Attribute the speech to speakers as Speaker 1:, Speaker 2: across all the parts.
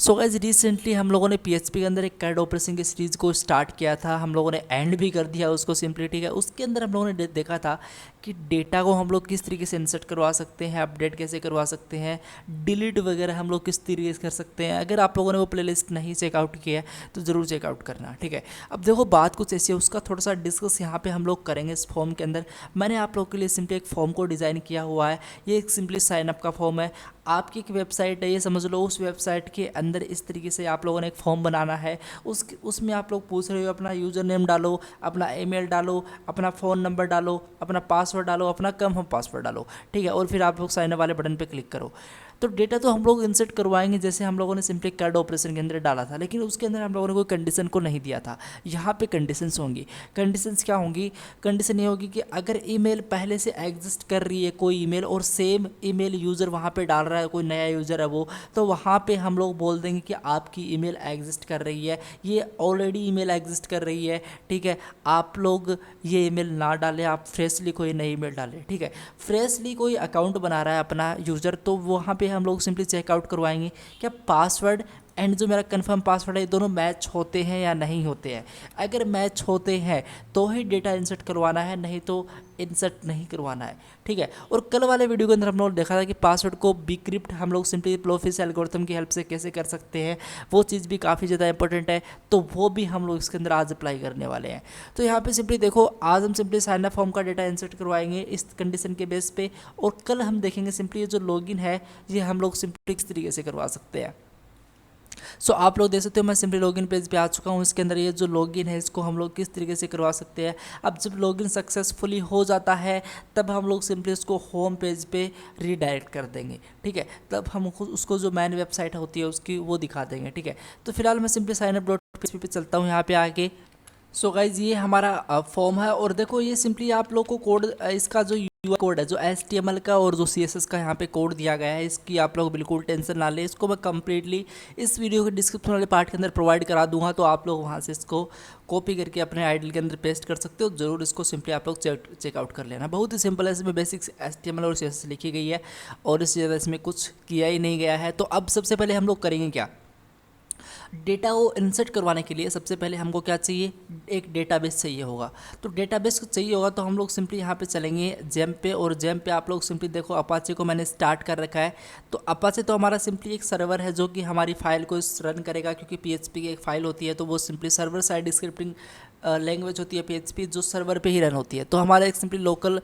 Speaker 1: So guys recently हम लोगों ने पीएचपी के अंदर एक कैड ऑपरेशन की सीरीज़ को स्टार्ट किया था, हम लोगों ने एंड भी कर दिया उसको सिंपली, ठीक है। उसके अंदर हम लोगों ने देखा था कि डेटा को हम लोग किस तरीके से इंसर्ट करवा सकते हैं, अपडेट कैसे करवा सकते हैं, डिलीट वगैरह हम लोग किस तरीके से कर सकते हैं। अगर आप लोगों ने वो प्लेलिस्ट नहीं चेकआउट किया है तो ज़रूर चेकआउट करना, ठीक है। अब देखो बात कुछ ऐसी है, उसका थोड़ा सा डिस्कस यहाँ पे हम लोग करेंगे इस फॉर्म के अंदर। मैंने आप लोगों के लिए सिंपली एक फॉर्म को डिज़ाइन किया हुआ है। ये एक सिंपली साइनअप का फॉर्म है। आपकी एक वेबसाइट है, ये समझ लो, उस वेबसाइट के अंदर इस तरीके से आप लोगों ने एक फॉर्म बनाना है। उसमें आप लोग पूछ रहे हो, अपना यूज़र नेम डालो, अपना ईमेल डालो, अपना फ़ोन नंबर डालो, अपना पासवर्ड डालो, अपना कंफर्म पासवर्ड डालो, ठीक है। और फिर आप लोग साइन अप वाले बटन पे क्लिक करो। तो डेटा तो हम लोग इंसर्ट करवाएंगे जैसे हम लोगों ने सिंपली कैड ऑपरेशन के अंदर डाला था, लेकिन उसके अंदर हम लोगों ने कोई कंडीशन को नहीं दिया था। यहाँ पे कंडीशंस होंगी। कंडीशंस क्या होंगी? कंडीशन ये होगी कि अगर ईमेल पहले से एग्जिस्ट कर रही है कोई ईमेल और सेम ईमेल यूज़र वहाँ पे डाल रहा है, कोई नया यूज़र है वो, तो वहाँ पे हम लोग बोल देंगे कि आपकी ईमेल एग्जिस्ट कर रही है, ये ऑलरेडी ईमेल एग्जिस्ट कर रही है, ठीक है। आप लोग ये ईमेल ना डालें, आप फ्रेशली कोई नई ईमेल डालें, ठीक है। फ्रेशली कोई अकाउंट बना रहा है अपना यूज़र, तो वहाँ पे हम लोग सिंपली चेकआउट करवाएंगे क्या पासवर्ड एंड जो मेरा कंफर्म पासवर्ड है ये दोनों मैच होते हैं या नहीं होते हैं। अगर मैच होते हैं तो ही डेटा इंसर्ट करवाना है, नहीं तो इंसर्ट नहीं करवाना है, ठीक है। और कल वाले वीडियो के अंदर हम लोग देखा था कि पासवर्ड को बीक्रिप्ट हम लोग सिंपली प्लोफिस एल्गोरिथम की हेल्प से कैसे कर सकते हैं, वो चीज़ भी काफ़ी ज़्यादा इंपॉर्टेंट है, तो वो भी हम लोग इसके अंदर आज अप्लाई करने वाले हैं। तो यहाँ पे सिंपली देखो, आज हम सिंपली साइन अप फॉर्म का डेटा इंसर्ट करवाएंगे इस कंडीशन के बेस पे, और कल हम देखेंगे सिंपली ये जो लॉगिन है ये हम लोग सिंपली किस तरीके से करवा सकते हैं। सो आप लोग देख सकते हो मैं सिंपली लॉगिन पेज पे आ चुका हूँ। इसके अंदर ये जो लॉगिन है इसको हम लोग किस तरीके से करवा सकते हैं। अब जब लॉगिन सक्सेसफुली हो जाता है तब हम लोग सिंपली उसको होम पेज पे रीडायरेक्ट कर देंगे, ठीक है। तब हम उसको जो मेन वेबसाइट होती है उसकी वो दिखा देंगे, ठीक है। तो फिलहाल मैं simply sign up dot PHP पे चलता हूँ यहाँ पे आके। सो गाइज ये हमारा फॉर्म है, और देखो ये सिंपली आप लोग को कोड, इसका जो यूआई कोड है, जो HTML का और जो CSS का यहाँ पे कोड दिया गया है, इसकी आप लोग बिल्कुल टेंशन ना लें। इसको मैं कम्प्लीटली इस वीडियो के डिस्क्रिप्शन वाले पार्ट के अंदर प्रोवाइड करा दूंगा, तो आप लोग वहाँ से इसको कॉपी करके अपने आइडल के अंदर पेस्ट कर सकते हो। ज़रूर इसको सिंपली आप लोग चेकआउट कर लेना। बहुत ही सिंपल है, इसमें बेसिक्स HTML और CSS लिखी गई है और इससे ज़्यादा इसमें कुछ किया ही नहीं गया है। तो अब सबसे पहले हम लोग करेंगे क्या, डेटा को इंसर्ट करवाने के लिए सबसे पहले हमको क्या चाहिए, एक डेटाबेस चाहिए होगा। तो डेटाबेस चाहिए होगा तो हम लोग सिंपली यहाँ पे चलेंगे जेम पे, और जेम पे आप लोग सिंपली देखो अपाचे को मैंने स्टार्ट कर रखा है। तो अपाचे तो हमारा सिंपली एक सर्वर है जो कि हमारी फाइल को रन करेगा, क्योंकि पीएचपी की एक फ़ाइल होती है तो वो simply server side scripting language होती है पीएचपी, जो सर्वर पे ही रन होती है। तो हमारा एक सिंपली लोकल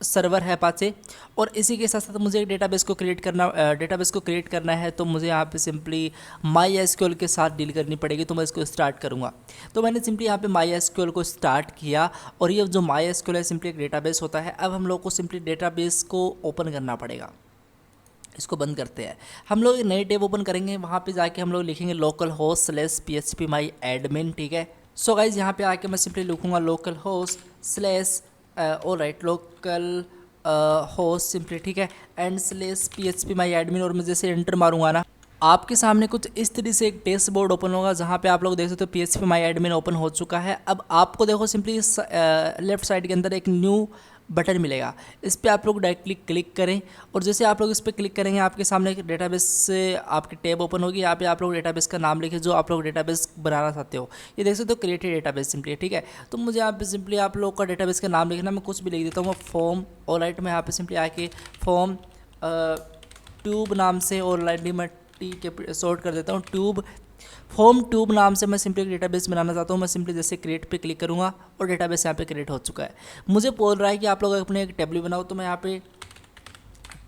Speaker 1: सर्वर है अपाचे। और इसी के साथ साथ मुझे एक डेटाबेस को क्रिएट करना है, तो मुझे यहाँ पे सिंपली माई एसक्यूएल के साथ डील करनी पड़ेगी। तो मैं इसको स्टार्ट करूँगा। तो मैंने सिंपली यहाँ पे माई एसक्यूएल को स्टार्ट किया, और ये जो माई एसक्यूएल है सिंपली एक डेटाबेस होता है। अब हम लोग को सिंपली डेटाबेस को ओपन करना पड़ेगा। इसको बंद करते हैं। हम लोग एक नई टैब ओपन करेंगे, वहाँ पे जाके हम लोग लिखेंगे लोकल होस्ट स्लैश PHP माई एडमिन, ठीक है। सो गाइज यहाँ पे आके मैं सिंपली लिखूँगा local host slash alright local host simply, ठीक है, and slash PHP my admin, और मैं जैसे एंटर मारूंगा ना, आपके सामने कुछ इस तरीके से एक डैशबोर्ड ओपन होगा, जहाँ पे आप लोग देख सकते हो PHP माई एडमिन ओपन हो चुका है। अब आपको देखो सिंपली लेफ्ट साइड के अंदर एक न्यू बटन मिलेगा, इस पर आप लोग डायरेक्टली क्लिक करें, और जैसे आप लोग इस पर क्लिक करेंगे आपके सामने एक डेटाबेस से आपकी टैब ओपन होगी। यहाँ पे आप लोग डेटाबेस का नाम लिखें जो आप लोग डेटाबेस बनाना चाहते हो। ये देख सकते हो क्रिएटेड डेटाबेस सिंपली, ठीक है। तो मुझे यहाँ पे सिंपली आप लोग का डेटाबेस का नाम लिखना, मैं कुछ भी लिख देता हूँ, फॉर्म ऑलराइट। मैं यहाँ पे सिंपली आके फॉर्म ट्यूब नाम से ऑलराइट मैं टी के शॉर्ट कर देता हूँ, ट्यूब होम ट्यूब नाम से मैं सिंपली एक डेटाबेस बनाना चाहता हूँ। मैं सिंपली जैसे क्रिएट पे क्लिक करूँगा और डेटाबेस यहाँ पे क्रिएट हो चुका है। मुझे बोल रहा है कि आप लोग अपने एक टेबल बनाओ, तो मैं यहाँ पे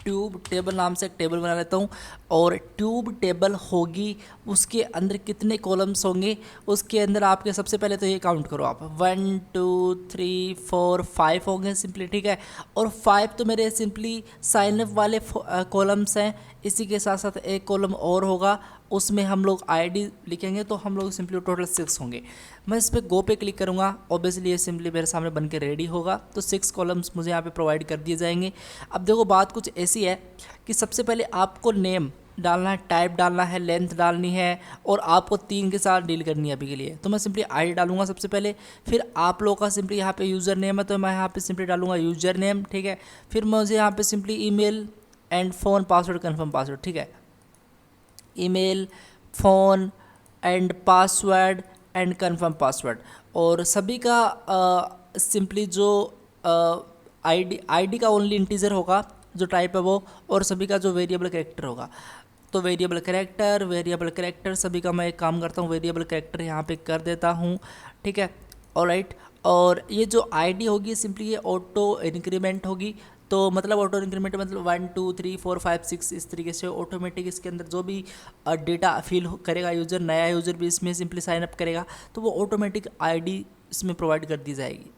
Speaker 1: ट्यूब टेबल नाम से एक टेबल बना लेता हूँ। और ट्यूब टेबल होगी, उसके अंदर कितने कॉलम्स होंगे, उसके अंदर आपके सबसे पहले तो ये काउंट करो आप, 1 2 3 4 5 होंगे सिंपली, ठीक है। और 5 तो मेरे सिंपली साइनअप वाले कॉलम्स हैं। इसी के साथ साथ एक कॉलम और होगा, उसमें हम लोग आईडी लिखेंगे, तो हम लोग सिंपली टोटल 6 होंगे। मैं इस पर गो पे क्लिक करूँगा, ऑब्वियसली ये सिंपली मेरे सामने बन के रेडी होगा। तो 6 कॉलम्स मुझे यहाँ पे प्रोवाइड कर दिए जाएंगे। अब देखो बात कुछ ऐसी है कि सबसे पहले आपको नेम डालना है, टाइप डालना है, लेंथ डालनी है, और आपको 3 के साथ डील करनी है अभी के लिए। तो मैं सिंपली आईडी डालूंगा सबसे पहले, फिर आप लोगों का सिंपली यहाँ पे यूज़र नेम है, तो मैं यहाँ पे सिंपली डालूंगा यूज़र नेम, ठीक है। फिर मुझे यहाँ पे simply email and phone password confirm password, ठीक है। Email phone and password and confirm password, और सभी का सिंपली जो आईडी का ओनली इंटीजर होगा जो टाइप है वो, और सभी का जो वेरिएबल कैरेक्टर होगा। तो वेरिएबल कैरेक्टर सभी का मैं एक काम करता हूँ, वेरिएबल कैरेक्टर यहाँ पे कर देता हूँ, ठीक है। ऑलराइट, और ये जो आईडी होगी सिंपली ये ऑटो इंक्रीमेंट होगी। तो मतलब ऑटो इंक्रीमेंट मतलब 1 2 3 4 5 6 इस तरीके से ऑटोमेटिक इसके अंदर जो भी डेटा फिल करेगा यूज़र, नया यूज़र भी इसमें सिंपली साइन अप करेगा तो वो ऑटोमेटिक आईडी इसमें प्रोवाइड कर दी जाएगी।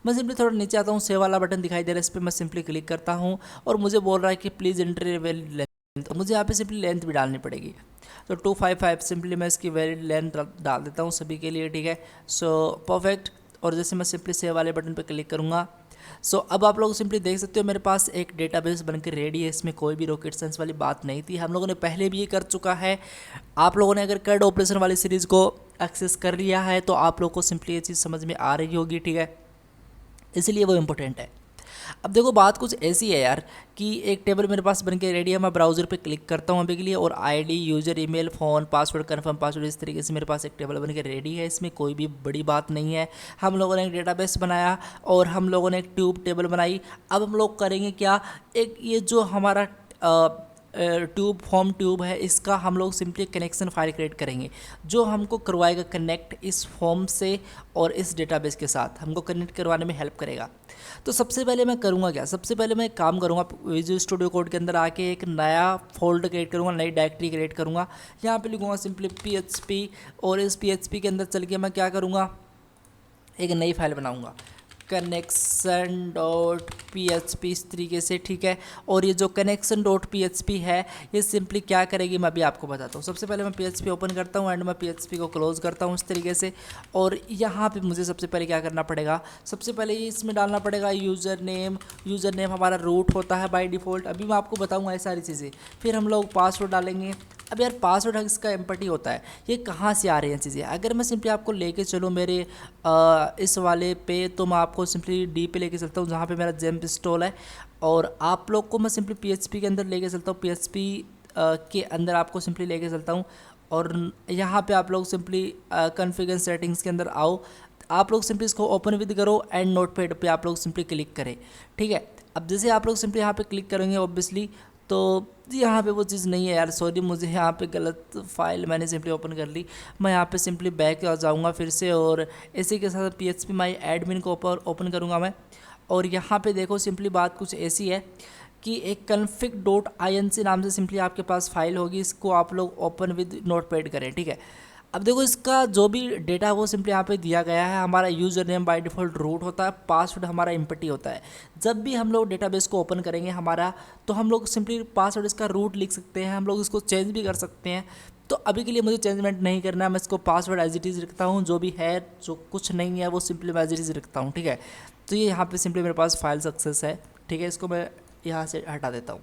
Speaker 1: मैं सिंपली थोड़ा नीचे आता हूँ, सेव वाला बटन दिखाई दे रहा है, इस पर मैं सिंपली क्लिक करता हूँ और मुझे बोल रहा है कि प्लीज़ एंटर वैलिड लेंथ, तो मुझे यहाँ पे सिंपली लेंथ भी डालनी पड़ेगी। तो 255 सिंपली मैं इसकी वैलिड लेंथ डाल देता हूँ सभी के लिए, ठीक है। सो परफेक्ट, और जैसे मैं सिंपली सेव वाले बटन पर क्लिक करूँगा सो अब आप लोग सिंपली देख सकते हो मेरे पास एक डेटाबेस बनकर रेडी है। इसमें कोई भी रॉकेट साइंस वाली बात नहीं थी, हम लोगों ने पहले भी ये कर चुका है। आप लोगों ने अगर कैड ऑपरेशन वाली सीरीज़ को एक्सेस कर लिया है तो आप लोग को सिंपली ये चीज़ समझ में आ रही होगी, ठीक है, इसलिए वो इम्पोर्टेंट है। अब देखो बात कुछ ऐसी है यार कि एक टेबल मेरे पास बन के रेडी है, मैं ब्राउज़र पे क्लिक करता हूँ अभी के लिए, और ID, user, email, phone, password, confirm password, इस तरीके से मेरे पास एक टेबल बन के रेडी है। इसमें कोई भी बड़ी बात नहीं है। हम लोगों ने एक डेटाबेस बनाया और हम लोगों ने एक ट्यूब टेबल बनाई। अब हम लोग करेंगे क्या, एक ये जो हमारा ट्यूब फॉर्म ट्यूब है इसका हम लोग सिंपली कनेक्शन फाइल क्रिएट करेंगे जो हमको करवाएगा कनेक्ट इस फॉर्म से और इस डेटाबेस के साथ हमको कनेक्ट करवाने में हेल्प करेगा। तो सबसे पहले मैं करूँगा क्या, सबसे पहले मैं एक काम करूँगा, विजुअल स्टूडियो कोड के अंदर आके एक नया फोल्डर क्रिएट करूँगा, नई डायरेक्टरी क्रिएट करूँगा। यहाँ पे लिखूँगा सिंपली PHP, और इस PHP के अंदर चल के मैं क्या करूँगा, एक नई फाइल बनाऊँगा connection.php इस तरीके से, ठीक है। और ये जो connection.php है ये सिंपली क्या करेगी मैं अभी आपको बताता हूँ। सबसे पहले मैं PHP ओपन करता हूँ एंड मैं PHP को क्लोज़ करता हूँ इस तरीके से, और यहाँ पे मुझे सबसे पहले क्या करना पड़ेगा, सबसे पहले ये इसमें डालना पड़ेगा यूज़र नेम हमारा रूट होता है बाय डिफ़ॉल्ट, अभी मैं आपको बताऊँगा ये सारी चीज़ें। फिर हम लोग पासवर्ड डालेंगे। अब यार पासवर्ड इसका एम्पटी होता है, ये कहाँ से आ रही हैं चीज़ें, अगर मैं सिंपली आपको लेके चलूँ मेरे इस वाले पे, तो मैं आपको सिंपली डी पे लेके चलता हूँ जहाँ पे मेरा जेम इंस्टॉल है, और आप लोग को मैं सिंपली PHP के अंदर लेके चलता हूँ, PHP के अंदर आपको सिंपली लेके चलता हूँ, और यहाँ पे आप लोग सिंपली कॉन्फ़िगर सेटिंग्स के अंदर आओ, आप लोग सिंपली इसको ओपन विद करो एंड नोटपैड पे आप लोग सिंपली क्लिक करें, ठीक है। अब जैसे आप लोग सिंपली यहाँ पे क्लिक करेंगे ऑब्वियसली, तो यहाँ पे वो चीज़ नहीं है यार, सॉरी मुझे यहाँ पे गलत फाइल मैंने सिंपली ओपन कर ली। मैं यहाँ पे सिंपली बैक आ जाऊँगा फिर से, और इसी के साथ PHP माई एडमिन को ओपन करूँगा मैं, और यहाँ पे देखो सिंपली बात कुछ ऐसी है कि एक config.inc नाम से सिंपली आपके पास फाइल होगी, इसको आप लोग ओपन विद नोटपैड करें, ठीक है। अब देखो इसका जो भी डेटा है वो सिंपली यहाँ पे दिया गया है, हमारा user name by default root होता है, पासवर्ड हमारा एम्प्टी होता है। जब भी हम लोग डेटाबेस को ओपन करेंगे हमारा, तो हम लोग सिंपली पासवर्ड इसका रूट लिख सकते हैं, हम लोग इसको चेंज भी कर सकते हैं। तो अभी के लिए मुझे चेंजमेंट नहीं करना है, मैं इसको पासवर्ड एज इट इज़ रखता हूँ, जो भी है जो कुछ नहीं है वो सिंपली मैं एज इट इज़ रखता हूँ, ठीक है। तो ये यहाँ पर सिंपली मेरे पास फाइल सक्सेस है, ठीक है, इसको मैं यहाँ से हटा देता हूँ।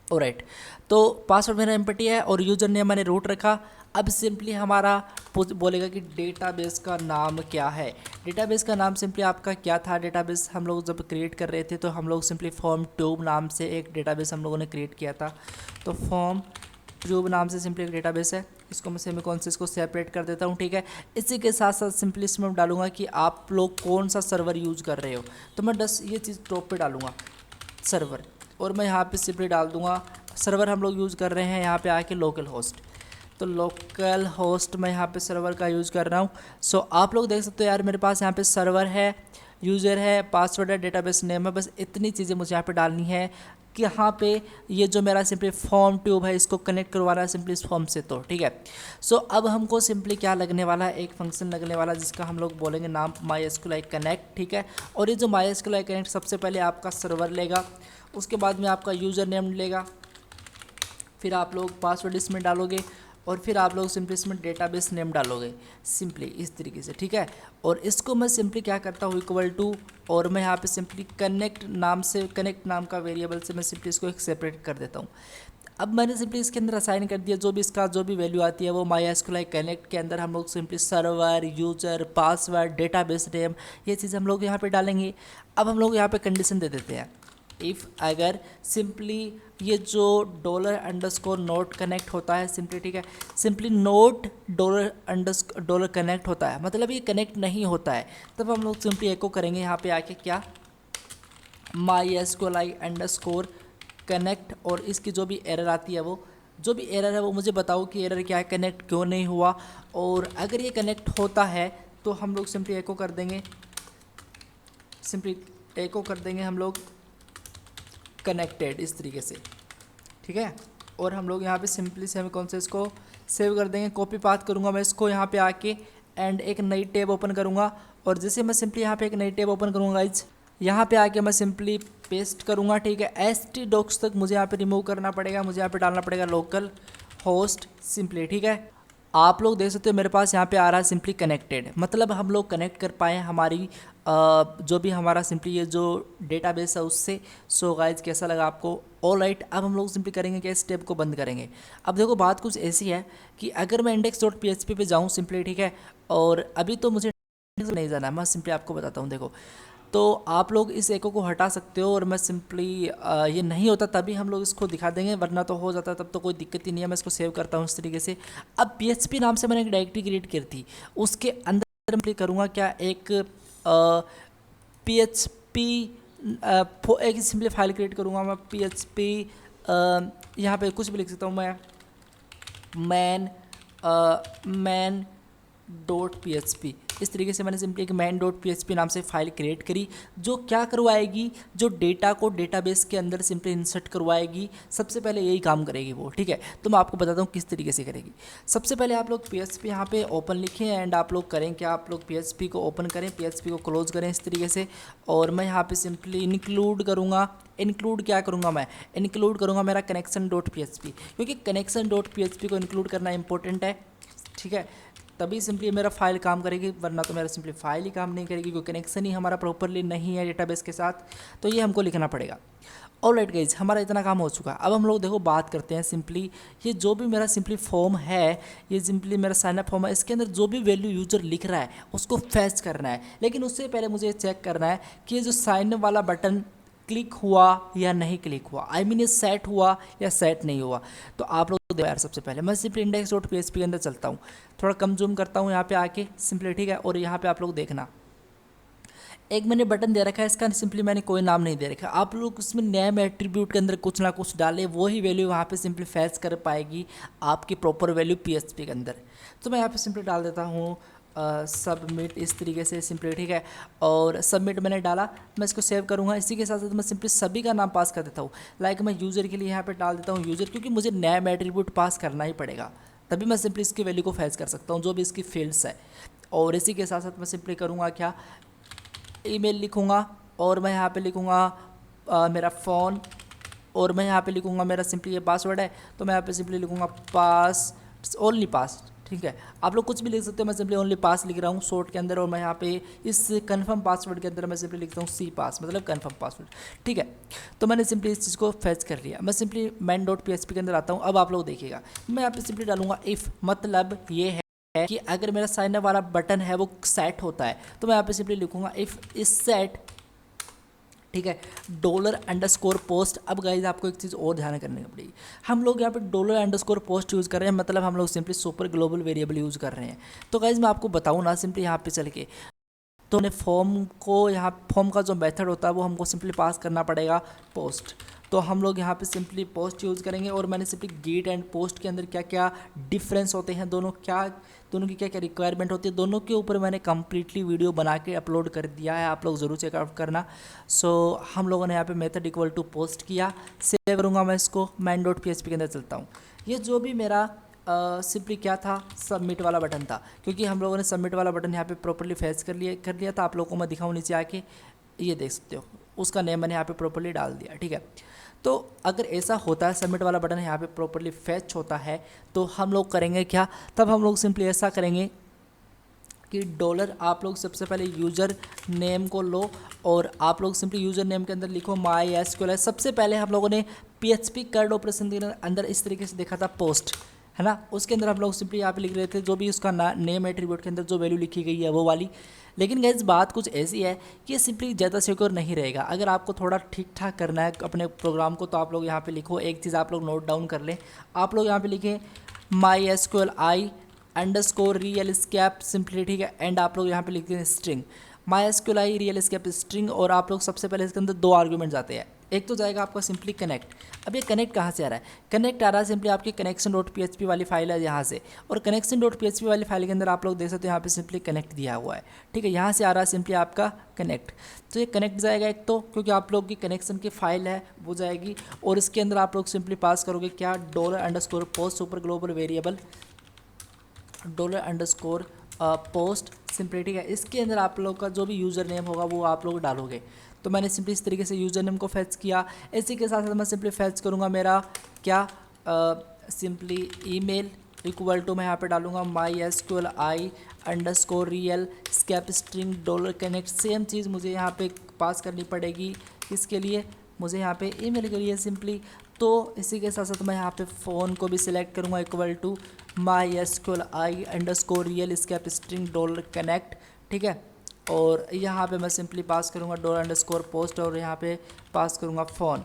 Speaker 1: ऑलराइट, तो पासवर्ड मेरा एम्प्टी है और यूज़र नेम मैंने रूट रखा। अब सिंपली हमारा बोलेगा कि डेटाबेस का नाम क्या है। डेटाबेस का नाम सिंपली आपका क्या था, डेटाबेस हम लोग जब क्रिएट कर रहे थे तो हम लोग सिंपली फॉर्म ट्यूब नाम से एक डेटाबेस हम लोगों ने क्रिएट किया था। तो फॉर्म ट्यूब नाम से सिंपली एक डेटाबेस है, इसको मैं सेमीकोलन से इसको सेपरेट कर देता हूँ, ठीक है। इसी के साथ साथ सिंपली इसमें डालूंगा कि आप लोग कौन सा सर्वर यूज़ कर रहे हो, तो मैं ये चीज़ टॉप पे डालूंगा सर्वर, और मैं यहाँ पे सिंपली डाल दूँगा सर्वर हम लोग यूज़ कर रहे हैं यहाँ पे आके लोकल होस्ट। तो लोकल होस्ट मैं यहाँ पे सर्वर का यूज़ कर रहा हूँ। सो आप लोग देख सकते हो यार मेरे पास यहाँ पे सर्वर है, यूज़र है, पासवर्ड है, डेटाबेस नेम है, बस इतनी चीज़ें मुझे यहाँ पे डालनी है कि यहाँ पे ये जो मेरा सिंपली फॉर्म ट्यूब है इसको कनेक्ट करवाना है सिंपली इस फॉर्म से, तो ठीक है। सो अब हमको सिंपली क्या लगने वाला है, एक फंक्शन लगने वाला है जिसका हम लोग बोलेंगे नाम MySQL कनेक्ट, ठीक है। और ये जो MySQL कनेक्ट सबसे पहले आपका सर्वर लेगा, उसके बाद में आपका यूज़र नेम लेगा, फिर आप लोग पासवर्ड इसमें डालोगे, और फिर आप लोग सिंपली इसमें डेटाबेस नेम डालोगे सिंपली इस तरीके से, ठीक है। और इसको मैं सिंपली क्या करता हूँ इक्वल टू, और मैं यहाँ पे सिंपली कनेक्ट नाम का वेरिएबल से मैं सिंपली इसको एक सेपरेट कर देता हूँ। अब मैंने सिंपली इसके अंदर असाइन कर दिया, जो भी इसका जो भी वैल्यू आती है वो MySQL कनेक्ट के अंदर हम लोग simply server, user, password, database name ये चीज़ हम लोग यहाँ पे डालेंगे। अब हम लोग यहाँ पे कंडीशन दे देते हैं, इफ़ अगर सिंपली ये जो $_नोट कनेक्ट होता है सिंपली, ठीक है, सिंपली नोट $_ कनेक्ट होता है, मतलब ये कनेक्ट नहीं होता है, तब हम लोग सिंपली एको करेंगे यहाँ पे आके क्या MySQLi कनेक्ट, और इसकी जो भी एरर आती है वो जो भी एरर है वो मुझे बताओ कि एरर क्या है, कनेक्ट क्यों नहीं हुआ। और अगर ये कनेक्ट होता है तो हम लोग सिंपली एको कर देंगे, हम लोग कनेक्टेड इस तरीके से, ठीक है। और हम लोग यहाँ पे सिंपली से हमें कौन से इसको सेव कर देंगे, कॉपी पाथ करूँगा मैं इसको यहाँ पे आके एंड एक नई टैब ओपन करूँगा। और जैसे मैं सिंपली यहाँ पे एक नई टैब ओपन करूँगा गाइज, यहाँ पे आके मैं सिंपली पेस्ट करूँगा, ठीक है। htdocs तक मुझे यहाँ पे रिमूव करना पड़ेगा, मुझे यहाँ पे डालना पड़ेगा लोकल होस्ट सिंपली, ठीक है। आप लोग देख सकते हो मेरे पास यहाँ पे आ रहा है सिंपली कनेक्टेड, मतलब हम लोग कनेक्ट कर पाए हमारी जो भी हमारा सिंपली ये जो डेटाबेस है उससे। सो गाइज कैसा लगा आपको? ऑल राइट, अब हम लोग सिंपली करेंगे कि इस टैब को बंद करेंगे। अब देखो बात कुछ ऐसी है कि अगर मैं index.php पे जाऊँ सिंपली, ठीक है, और अभी तो मुझे नहीं जाना है, मैं सिंपली आपको बताता हूँ। देखो तो आप लोग इस एको को हटा सकते हो, और मैं सिंपली ये नहीं होता तभी हम लोग इसको दिखा देंगे, वरना तो हो जाता तब तो कोई दिक्कत ही नहीं है। मैं इसको सेव करता हूँ इस तरीके से। अब PHP नाम से मैंने एक डायरेक्टरी क्रिएट की थी, उसके अंदर मैं करूँगा क्या, एक PHP एक सिंपली फाइल क्रिएट करूँगा मैं PHP, यहाँ पे कुछ भी लिख सकता हूँ मैं, main.php, इस तरीके से मैंने सिंपली एक main.php नाम से फाइल क्रिएट करी, जो क्या करवाएगी, जो डेटा को डेटाबेस के अंदर सिंपली इंसर्ट करवाएगी। सबसे पहले यही काम करेगी वो, ठीक है। तो मैं आपको बताता हूँ किस तरीके से करेगी। सबसे पहले आप लोग PHP यहाँ पे ओपन लिखें एंड आप लोग करें क्या, आप लोग PHP को ओपन करें, PHP को क्लोज करें इस तरीके से। और मैं यहाँ पे सिंपली इंक्लूड करूँगा, क्या करूँगा मैं, इंक्लूड करूँगा मेरा connection.php, क्योंकि connection.php को इंक्लूड करना इंपॉर्टेंट है, ठीक है। तभी सिंपली मेरा फाइल काम करेगी, वरना तो मेरा सिंपली फाइल ही काम नहीं करेगी, क्योंकि कनेक्शन ही हमारा प्रॉपरली नहीं है डेटाबेस के साथ। तो ये हमको लिखना पड़ेगा। ऑलराइट गाइज, हमारा इतना काम हो चुका है। अब हम लोग देखो बात करते हैं सिंपली, ये जो भी मेरा सिंपली फॉर्म है, ये सिंपली मेरा साइनअप फॉर्म है, इसके अंदर जो भी वैल्यू यूजर लिख रहा है उसको फैच करना है। लेकिन उससे पहले मुझे चेक करना है कि ये जो साइन अप वाला बटन क्लिक हुआ या नहीं क्लिक हुआ, आई मीन ये सेट हुआ या सेट नहीं हुआ। तो आप लोग देखो यार, सबसे पहले मैं सिंपली index.php के अंदर चलता हूँ, थोड़ा कम जूम करता हूँ यहाँ पे आके सिंपली, ठीक है। और यहाँ पे आप लोग देखना, एक मैंने बटन दे रखा है, इसका सिंपली मैंने कोई नाम नहीं दे रखा। आप लोग उसमें नेम एट्रीब्यूट के अंदर कुछ ना कुछ डाले, वही वैल्यू वहाँ पे सिंपली फैच कर पाएगी आपकी प्रॉपर वैल्यू PHP के अंदर। तो मैं यहाँ पे सिंपली डाल देता हूँ सबमिट इस तरीके से सिंपली, ठीक है। और सबमिट मैंने डाला, मैं इसको सेव करूँगा। इसी के साथ साथ मैं सिंपली सभी का नाम पास कर देता हूँ। लाइक मैं यूज़र के लिए यहाँ पे डाल देता हूँ यूज़र, क्योंकि मुझे नेम एट्रीब्यूट पास करना ही पड़ेगा, तभी मैं सिंपली इसकी वैल्यू को फैच कर सकता हूँ, जो भी इसकी फील्ड्स है। और इसी के साथ साथ मैं सिंपली करूँगा क्या, ईमेल लिखूँगा, और मैं यहाँ पे लिखूँगा मेरा फ़ोन, और मैं यहाँ पे लिखूँगा मेरा सिंपली ये पासवर्ड है, तो मैं यहाँ पे सिंपली लिखूँगा पास, ओनली पास, ठीक है। आप लोग कुछ भी लिख सकते हो, मैं सिंपली ओनली पास लिख रहा हूँ शॉर्ट के अंदर। और मैं यहाँ पे इस कन्फर्म पासवर्ड के अंदर मैं सिंपली लिखता हूँ C पास, मतलब कन्फर्म पासवर्ड, ठीक है। तो मैंने सिंपली इस चीज़ को फैच कर लिया। मैं सिंपली main.php के अंदर आता हूँ। अब आप लोग देखिएगा, मैं यहाँ पे सिंपली डालूंगा इफ़, मतलब ये है कि अगर मेरा साइन अप वाला बटन है वो सेट होता है, तो मैं यहाँ पे सिंपली लिखूंगा इफ़ इज सेट, ठीक है, $_पोस्ट। अब गाइज आपको एक चीज़ और ध्यान करने की पड़ेगी, हम लोग यहाँ पे $_पोस्ट यूज़ कर रहे हैं, मतलब हम लोग simply super global variable use कर रहे हैं। तो गाइज मैं आपको बताऊँ ना, सिंपली यहाँ पे चल के तो हमने फॉर्म को, यहाँ फॉर्म का जो मेथड होता है वो हमको सिंपली पास करना पड़ेगा पोस्ट। तो हम लोग यहाँ पे सिंपली पोस्ट यूज़ करेंगे। और मैंने सिंपली गेट एंड पोस्ट के अंदर क्या क्या डिफरेंस होते हैं, दोनों की क्या क्या रिक्वायरमेंट होती है, दोनों के ऊपर मैंने कम्प्लीटली वीडियो बना के अपलोड कर दिया है, आप लोग ज़रूर चेकआउट करना। सो हम लोगों ने यहाँ पे मेथड इक्वल टू पोस्ट किया, सेव करूँगा मैं इसको, main.php के अंदर चलता हूँ। ये जो भी मेरा सिंपली क्या था, सबमिट वाला बटन था, क्योंकि हम लोगों ने सबमिट वाला बटन यहाँ पे प्रॉपर्ली फैच कर लिया था। आप लोगों को मैं दिखाऊँ नीचे आके, ये देख सकते हो, उसका नेम मैंने यहाँ पे प्रॉपर्ली डाल दिया, ठीक है। तो अगर ऐसा होता है, सबमिट वाला बटन यहाँ पे प्रॉपर्ली फैच होता है, तो हम लोग करेंगे क्या, तब हम लोग सिंपली ऐसा करेंगे कि डॉलर, आप लोग सबसे पहले यूज़र नेम को लो, और आप लोग सिंपली यूज़र नेम के अंदर लिखो MySQL। सबसे पहले हम लोगों ने PHP कर्ड ऑपरेशन के अंदर इस तरीके से देखा था पोस्ट, है ना। उसके अंदर हम लोग सिंपली यहाँ पे लिख रहे थे जो भी उसका नेम एट्रीब्यूट के अंदर जो वैल्यू लिखी गई है वो वाली। लेकिन गाइस बात कुछ ऐसी है कि ये सिंपली ज़्यादा सिक्योर नहीं रहेगा। अगर आपको थोड़ा ठीक ठाक करना है अपने प्रोग्राम को तो आप लोग यहाँ पे लिखो, एक चीज़ आप लोग नोट डाउन कर लें। आप लोग यहाँ पे लिखें MySQLi रियल स्कैप सिंपली, ठीक है। एंड आप लोग यहाँ पे लिखते हैं स्ट्रिंग MySQLi रियल स्कैप स्ट्रिंग, और आप लोग सबसे पहले इसके अंदर 2 आर्ग्यूमेंट जाते हैं। एक तो जाएगा आपका सिंपली कनेक्ट। अब ये कनेक्ट कहाँ से आ रहा है? कनेक्ट आ रहा है सिंपली आपकी कनेक्शन.php वाली फाइल है यहाँ से, और कनेक्शन.php वाली फाइल के अंदर आप लोग देख सकते हो यहाँ पे सिंपली कनेक्ट दिया हुआ है, ठीक है। यहाँ से आ रहा है सिंपली आपका कनेक्ट। तो ये कनेक्ट जाएगा एक तो, क्योंकि आप लोग की कनेक्शन की फाइल है वो जाएगी, और इसके अंदर आप लोग सिंपली पास करोगे क्या, $_post super global variable $_post simply, ठीक है। इसके अंदर आप लोग का जो भी यूज़र नेम होगा वो आप लोग डालोगे। तो मैंने सिंपली इस तरीके से यूज़र नेम को फैच किया। इसी के साथ साथ मैं सिंपली फैच करूँगा मेरा क्या, सिंपली ईमेल इक्वल टू मैं यहाँ पे डालूँगा MySQLi_real escape string $connect। Same चीज़ मुझे यहाँ पे पास करनी पड़ेगी, इसके लिए मुझे यहाँ पे ईमेल के लिए सिंपली। तो इसी के साथ साथ मैं यहाँ पे फ़ोन को भी सिलेक्ट करूँगा equal to MySQLi_real escape string $connect, ठीक है। और यहाँ पे मैं सिंपली पास करूँगा $_post, और यहाँ पे पास करूँगा फ़ोन।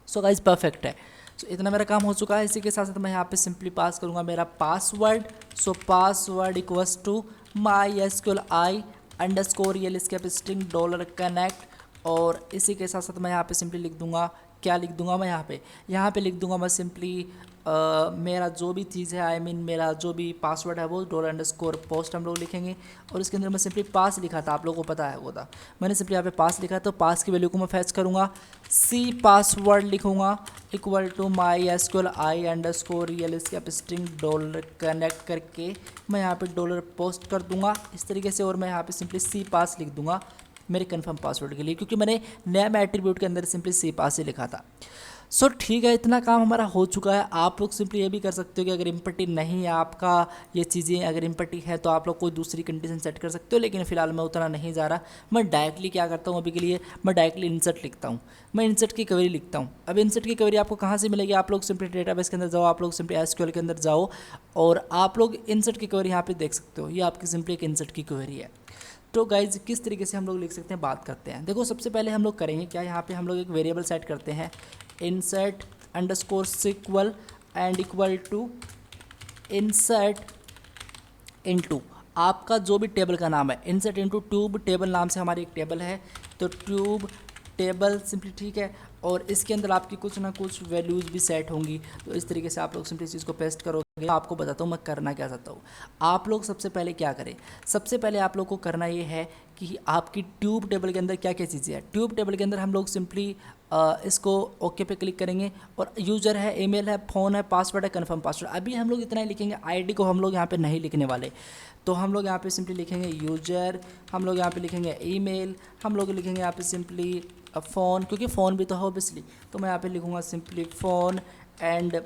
Speaker 1: सो गाइस परफेक्ट है। सो इतना मेरा काम हो चुका है। इसी के साथ साथ मैं यहाँ पे सिंपली पास करूँगा मेरा password. So password equals to MySQLi_real escape string $connect, और इसी के साथ साथ मैं यहाँ पे सिंपली लिख दूँगा, क्या लिख दूँगा मैं यहाँ पे लिख दूँगा मैं सिंपली मेरा जो भी चीज़ है मेरा जो भी पासवर्ड है वो $_post हम लोग लिखेंगे। और इसके अंदर मैं सिंपली पास लिखा था, आप लोगों को पता है वो था, मैंने सिंपली यहाँ पे पास लिखा। तो पास की वैल्यू को मैं फैच करूँगा, सी पासवर्ड लिखूँगा equal to MySQLi_real escape string $connect करके मैं यहाँ पे $post कर दूँगा इस तरीके से। और मैं यहाँ पे सिंपली सी पास लिख दूँगा मेरे कन्फर्म पासवर्ड के लिए, क्योंकि मैंने नेम एट्रीब्यूट के अंदर सिंपली सी पास ही लिखा था। सो ठीक है, इतना काम हमारा हो चुका है। आप लोग सिंपली ये भी कर सकते हो कि अगर इम्पटी नहीं है आपका ये चीज़ें, अगर इम्पटी है तो आप लोग कोई दूसरी कंडीशन सेट कर सकते हो, लेकिन फ़िलहाल मैं उतना नहीं जा रहा। मैं डायरेक्टली क्या करता हूँ अभी के लिए, मैं डायरेक्टली इंसर्ट लिखता हूँ, मैं इंसर्ट की क्वेरी लिखता हूँ। अब इंसर्ट की क्वेरी आपको कहाँ से मिलेगी, आप लोग सिंपली डेटाबेस के अंदर जाओ, आप लोग सिंपली एसक्यूएल के अंदर जाओ, और आप लोग इंसर्ट की क्वेरी यहाँ पे देख सकते हो। ये आपकी सिंपली एक इंसर्ट की क्वेरी है। तो गाइज किस तरीके से हम लोग लिख सकते हैं बात करते हैं। देखो सबसे पहले हम लोग करेंगे क्या, यहाँ पे हम लोग एक वेरिएबल सेट करते हैं insert_SQL and equal to insert into आपका जो भी टेबल का नाम है, insert into ट्यूब टेबल नाम से हमारी एक टेबल है, तो ट्यूब टेबल सिंपली, ठीक है। और इसके अंदर आपकी कुछ ना कुछ वैल्यूज़ भी सेट होंगी। तो इस तरीके से आप लोग सिंपली इस चीज़ को पेस्ट करोगे। आपको बताता हूँ मैं करना क्या चाहता हूँ। आप लोग सबसे पहले क्या करें, सबसे पहले आप लोग को करना ये है कि आपकी ट्यूब टेबल के अंदर क्या क्या चीज़ें हैं। ट्यूब टेबल के अंदर हम लोग सिंपली इसको ओके पे क्लिक करेंगे, और यूज़र है, ईमेल है, फ़ोन है, पासवर्ड है, कन्फर्म पासवर्ड। अभी हम लोग इतना ही लिखेंगे, आईडी को हम लोग यहाँ पे नहीं लिखने वाले। तो हम लोग यहाँ पे सिंपली लिखेंगे यूज़र, हम लोग यहाँ पे लिखेंगे ईमेल, हम लोग लिखेंगे यहाँ पे सिंपली फ़ोन, क्योंकि फ़ोन भी तो है ऑब्वियसली। तो मैं यहाँ पे लिखूँगा सिंपली फ़ोन एंड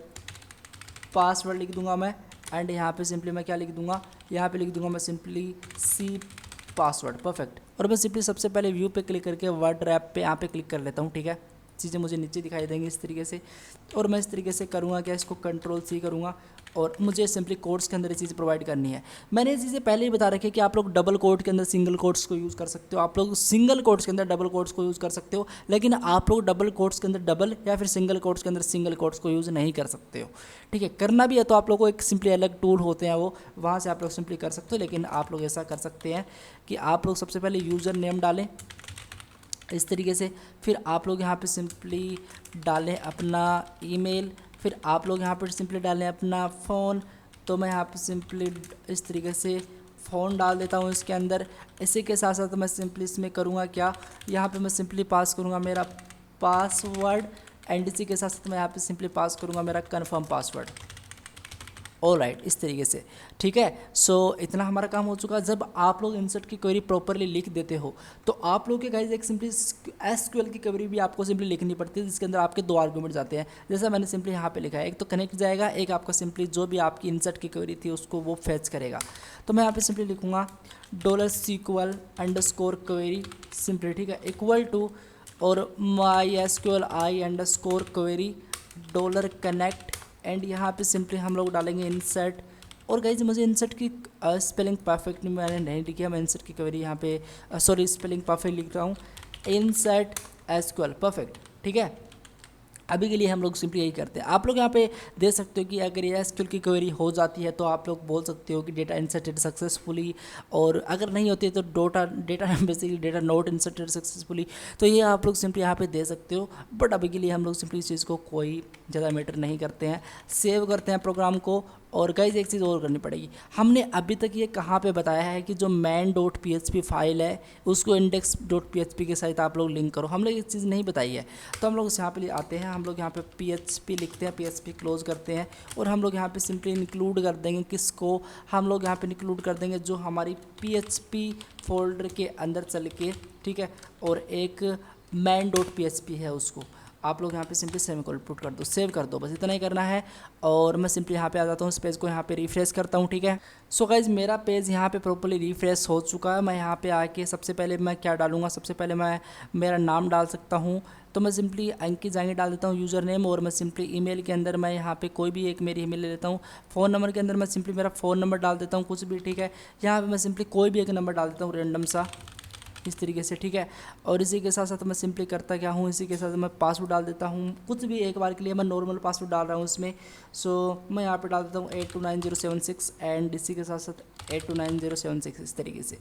Speaker 1: पासवर्ड लिख दूँगा मैं, एंड यहाँ पे सिंपली मैं क्या लिख दूँगा, यहाँ पे लिख दूँगा मैं सिंपली सी पासवर्ड। परफेक्ट। और मैं सिंपली सबसे पहले व्यू पे क्लिक करके वर्ड रैप पे यहाँ पे क्लिक कर लेता हूँ, ठीक है। चीज़ें मुझे नीचे दिखाई देंगी इस तरीके से, और मैं इस तरीके से करूँगा क्या, इसको Ctrl+C करूँगा, और मुझे सिंपली कोड्स के अंदर ये चीज़ प्रोवाइड करनी है। मैंने ये चीज़ें पहले ही बता रखी है कि आप लोग डबल कोड के अंदर सिंगल कोड्स को यूज़ कर सकते हो, आप लोग सिंगल कोड्स के अंदर डबल कोड्स को यूज़ कर सकते हो, लेकिन आप लोग डबल कोड्स के अंदर डबल या फिर सिंगल कोड्स के अंदर सिंगल कोड्स को यूज़ नहीं कर सकते हो, ठीक है। करना भी है तो आप लोग को एक सिंपली अलग टूल होते हैं वो, वहाँ से आप लोग सिंपली कर सकते हो। लेकिन आप लोग ऐसा कर सकते हैं कि आप लोग सबसे पहले यूज़र नेम डालें इस तरीके से, फिर आप लोग यहाँ पे सिंपली डालें अपना ईमेल, फिर आप लोग यहाँ पर सिंपली डालें अपना फ़ोन। तो मैं यहाँ पे सिंपली इस तरीके से फ़ोन डाल देता हूँ इसके अंदर। इसी के साथ साथ मैं सिंपली इसमें करूँगा क्या, यहाँ पे मैं सिंपली पास करूँगा मेरा पासवर्ड, एंड इसी के साथ साथ मैं यहाँ पे सिंपली पास करूँगा मेरा कन्फर्म पासवर्ड। ऑलराइट, इस तरीके से, ठीक है। सो इतना हमारा काम हो चुका है। जब आप लोग इंसर्ट की क्वेरी प्रॉपरली लिख देते हो तो आप लोग के गाइज एक सिंपली एसक्यूएल की क्वेरी भी आपको सिंपली लिखनी पड़ती है, जिसके अंदर आपके 2 आर्गूमेंट जाते हैं। जैसा मैंने सिंपली यहाँ पे लिखा है, एक तो कनेक्ट जाएगा, एक आपका सिंपली जो भी आपकी इंसर्ट की क्वेरी थी उसको वो फैच करेगा। तो मैं यहाँ पे सिंपली लिखूँगा $SQL_query सिंपली, ठीक है, इक्वल टू और MySQLi_query $connect एंड यहाँ पे सिंपली हम लोग डालेंगे इंसर्ट। और गाइज मुझे इंसर्ट की स्पेलिंग परफेक्ट मैंने नहीं लिखी है, मैं इंसर्ट की क्वेरी यहाँ पे सॉरी स्पेलिंग परफेक्ट लिख रहा हूँ, इंसर्ट एसक्यूएल परफेक्ट। ठीक है, अभी के लिए हम लोग सिंपली यही करते हैं। आप लोग यहाँ पे दे सकते हो कि अगर ये एसक्यूएल की क्वेरी हो जाती है तो आप लोग बोल सकते हो कि डेटा इंसर्टेड सक्सेसफुली, और अगर नहीं होती है तो data data basically data not inserted successfully, तो ये आप लोग सिंपली यहाँ पे दे सकते हो। बट अभी के लिए हम लोग सिंपली इस चीज़ को कोई ज़्यादा मैटर नहीं करते हैं, सेव करते हैं प्रोग्राम को। और गाइज एक चीज़ और करनी पड़ेगी, हमने अभी तक ये कहाँ पे बताया है कि जो main.php फाइल है उसको index.php के साथ आप लोग लिंक करो, हम लोग ये चीज़ नहीं बताई है। तो हम लोग यहाँ पे आते हैं, हम लोग यहाँ पे php लिखते हैं, php क्लोज करते हैं, और हम लोग यहाँ पे सिंपली इंक्लूड कर देंगे किसको, हम लोग यहाँ पे इंक्लूड कर देंगे जो हमारी php फोल्डर के अंदर चल के, ठीक है, और एक main.php है उसको आप लोग यहाँ पे सिंपली सेमीकोलन पुट कर दो, सेव कर दो, बस इतना ही करना है। और मैं सिंपली यहाँ पे आ जाता हूँ, इस पेज को यहाँ पे रिफ्रेश करता हूँ। ठीक है, सो गाइज मेरा पेज यहाँ पे प्रॉपर्ली रिफ्रेश हो चुका है। मैं यहाँ पे आके सबसे पहले मैं क्या डालूंगा, सबसे पहले मैं मेरा नाम डाल सकता हूँ, तो मैं सिंपली अंकित जांगी डाल देता हूँ यूज़र नेम, और मैं सिंपली ईमेल के अंदर मैं यहाँ पे कोई भी एक मेरी ईमेल ले लेता हूँ। फ़ोन नंबर के अंदर मैं सिंपली मेरा फ़ोन नंबर डाल देता हूँ कुछ भी। ठीक है, यहाँ पे मैं सिंपली कोई भी एक नंबर डाल देता हूँ रैंडम सा, इस तरीके से। ठीक है, और इसी के साथ साथ मैं सिंपली करता क्या हूँ, इसी के साथ मैं पासवर्ड डाल देता हूँ कुछ भी, एक बार के लिए मैं नॉर्मल पासवर्ड डाल रहा हूँ इसमें। सो मैं यहाँ पे डाल देता हूँ 829076 एंड इसी के साथ साथ 829076 इस तरीके से।